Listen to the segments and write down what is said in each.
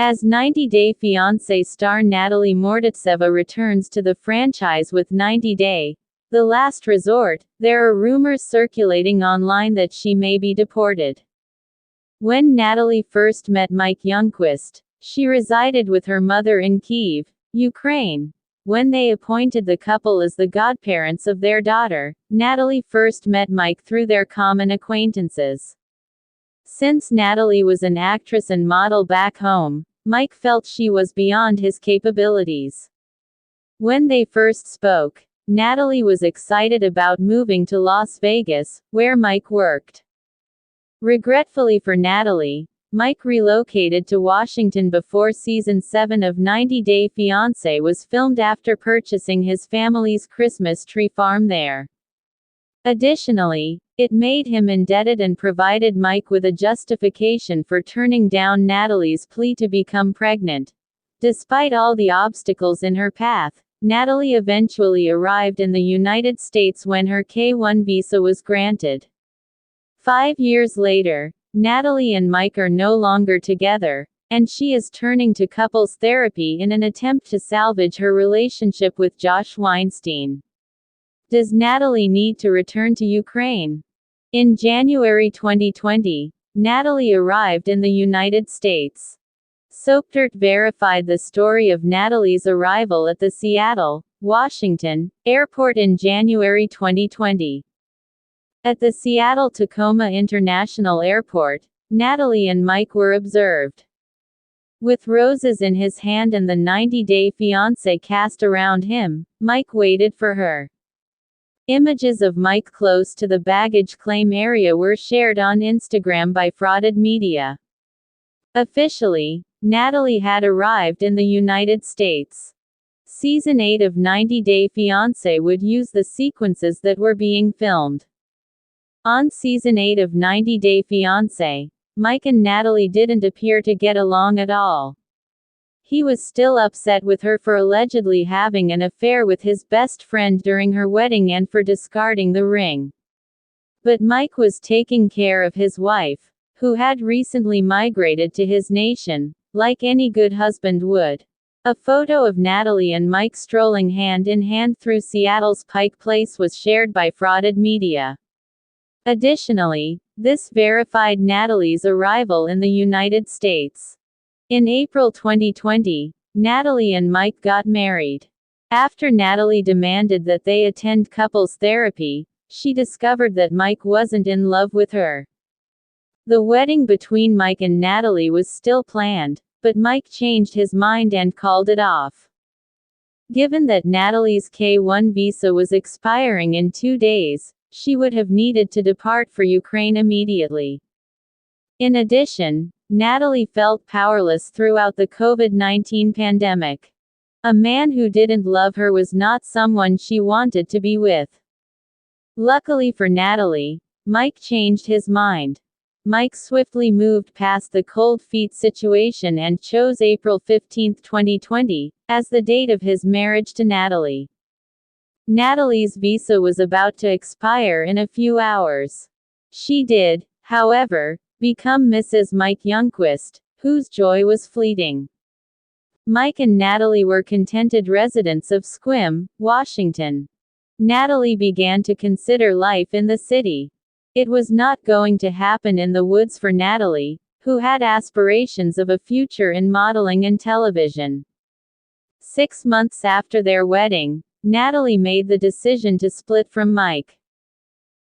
As 90 Day Fiancé star Natalie Mordovtseva returns to the franchise with 90 Day, The Last Resort, there are rumors circulating online that she may be deported. When Natalie first met Mike Youngquist, she resided with her mother in Kyiv, Ukraine. When they appointed the couple as the godparents of their daughter, Natalie first met Mike through their common acquaintances. Since Natalie was an actress and model back home, Mike felt she was beyond his capabilities. When they first spoke, Natalie was excited about moving to Las Vegas, where Mike worked. Regretfully for Natalie, Mike relocated to Washington before season 7 of 90 Day Fiancé was filmed after purchasing his family's Christmas tree farm there. Additionally, it made him indebted and provided Mike with a justification for turning down Natalie's plea to become pregnant. Despite all the obstacles in her path, Natalie eventually arrived in the United States when her K-1 visa was granted. 5 years later, Natalie and Mike are no longer together, and she is turning to couples therapy in an attempt to salvage her relationship with Josh Weinstein. Does Natalie need to return to Ukraine? In January 2020, Natalie arrived in the United States. SoapDirt verified the story of Natalie's arrival at the Seattle, Washington, airport in January 2020. At the Seattle-Tacoma International Airport, Natalie and Mike were observed. With roses in his hand and the 90 Day Fiancé cast around him, Mike waited for her. Images of Mike close to the baggage claim area were shared on Instagram by frauded media. Officially, Natalie had arrived in the United States. Season 8 of 90 Day Fiancé would use the sequences that were being filmed. On Season 8 of 90 Day Fiancé, Mike and Natalie didn't appear to get along at all. He was still upset with her for allegedly having an affair with his best friend during her wedding and for discarding the ring. But Mike was taking care of his wife, who had recently migrated to his nation, like any good husband would. A photo of Natalie and Mike strolling hand in hand through Seattle's Pike Place was shared by frauded media. Additionally, this verified Natalie's arrival in the United States. In April 2020, Natalie and Mike got married. After Natalie demanded that they attend couples therapy, she discovered that Mike wasn't in love with her. The wedding between Mike and Natalie was still planned, but Mike changed his mind and called it off. Given that Natalie's K-1 visa was expiring in 2 days, she would have needed to depart for Ukraine immediately. In addition, Natalie felt powerless throughout the COVID-19 pandemic. A man who didn't love her was not someone she wanted to be with. Luckily for Natalie, Mike changed his mind. Mike swiftly moved past the cold feet situation and chose April 15, 2020, as the date of his marriage to Natalie. Natalie's visa was about to expire in a few hours. She did, however, become Mrs. Mike Youngquist, whose joy was fleeting. Mike and Natalie were contented residents of Sequim, Washington. Natalie began to consider life in the city. It was not going to happen in the woods for Natalie, who had aspirations of a future in modeling and television. 6 months after their wedding, Natalie made the decision to split from Mike.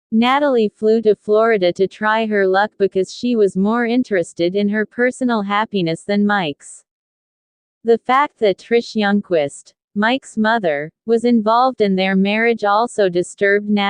Natalie flew to Florida to try her luck because she was more interested in her personal happiness than Mike's. The fact that Trish Youngquist, Mike's mother, was involved in their marriage also disturbed Natalie.